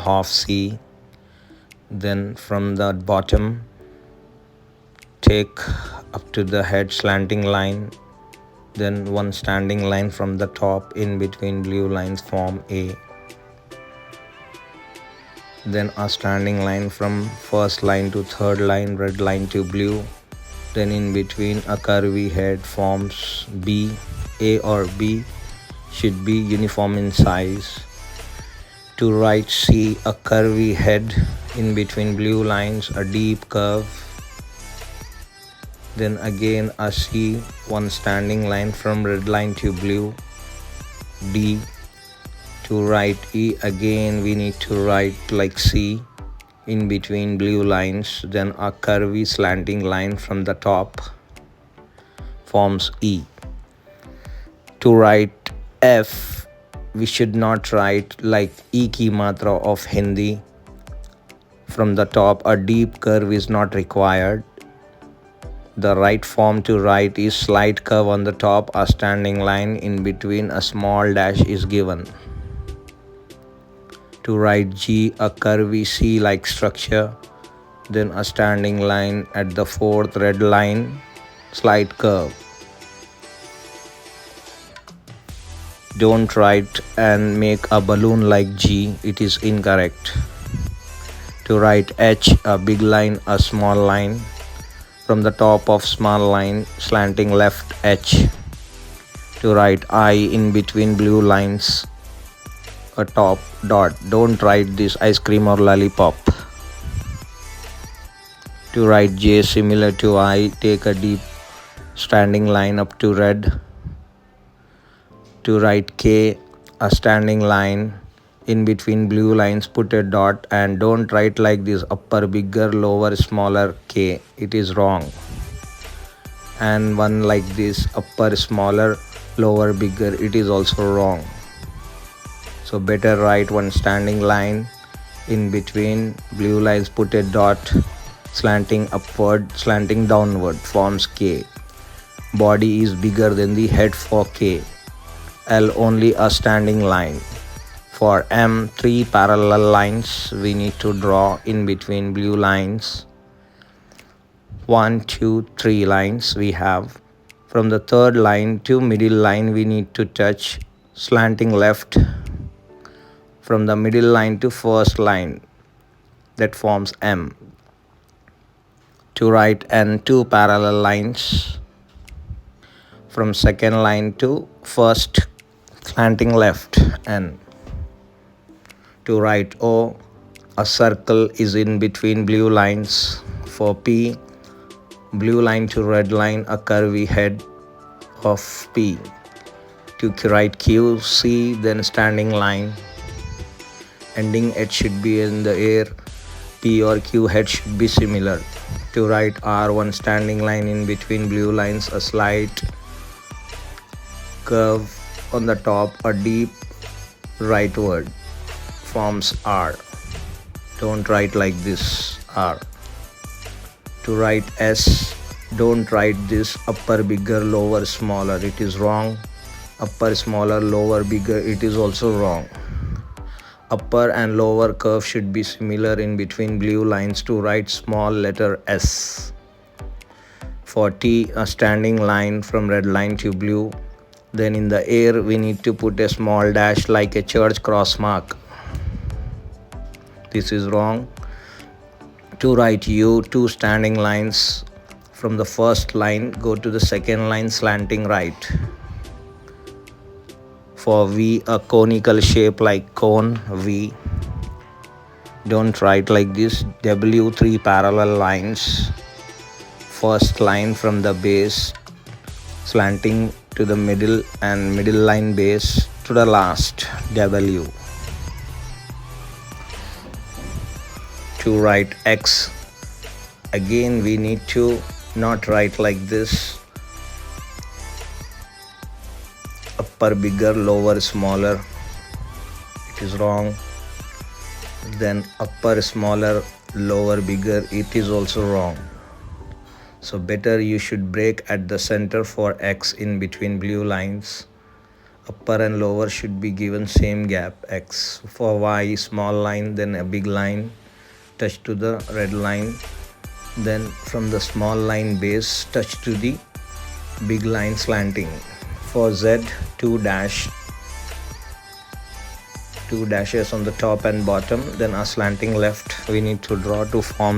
half C. Then from the bottom, take up to the head slanting line. Then one standing line from the top. In between blue lines form A. Then a standing line from first line to third line, red line to blue. Then in between a curvy head forms B. A or B should be uniform in size. To write C, a curvy head, in between blue lines a deep curve. Then again a C, one standing line from red line to blue. D. To write E, again we need to write like C, in between blue lines. Then a curvy slanting line from the top forms E. To write F, we should not write like E ki matra of Hindi. From the top, a deep curve is not required. The right form to write is slight curve on the top, a standing line, in between a small dash is given. To write G, a curvy C-like structure, then a standing line at the fourth red line, slight curve. Don't write and make a balloon like G, it is incorrect. To write H, a big line, a small line. From the top of small line, slanting left H. To write I, in between blue lines, a top dot. Don't write this ice cream or lollipop. To write J, similar to I, take a deep standing line up to red. To write K, a standing line, in between blue lines put a dot, and don't write like this upper bigger, lower smaller K, it is wrong. And one like this upper smaller, lower bigger, it is also wrong. So better write one standing line, in between blue lines put a dot, slanting upward, slanting downward forms K. Body is bigger than the head for K. L, only a standing line. For M, 3 parallel lines we need to draw in between blue lines. 1, 2, 3 lines we have. From the third line to middle line we need to touch, slanting left. From the middle line to first line, that forms M. To write N, 2 parallel lines. From second line to first, slanting left, N. To write O, a circle is in between blue lines. For P, blue line to red line, a curvy head of P. To write Q, C, then standing line. Ending H should be in the air. P or Q head should be similar. To write R, one standing line in between blue lines, a slight curve on the top, a deep rightward forms R. Don't write like this R. To write S, don't write this upper bigger, lower smaller, it is wrong. Upper smaller, lower bigger, it is also wrong. Upper and lower curve should be similar in between blue lines. To write small letter S. For T, a standing line from red line to blue. Then in the air we need to put a small dash like a church cross mark. This is wrong. To write U, 2 standing lines. From the first line go to the second line, slanting right. For V, a conical shape like cone V. Don't write like this. W, 3 parallel lines. First line from the base, slanting to the middle, and middle line base to the last, W. To write X, again we need to not write like this. Upper bigger, lower smaller, it is wrong. Then upper smaller, lower bigger, it is also wrong. So better you should break at the center for X in between blue lines. upper and lower should be given same gap x. For y, small line, then a big line touch to the red line, then from the small line base touch to the big line slanting. For z, two dashes on the top and bottom, then a slanting left we need to draw to form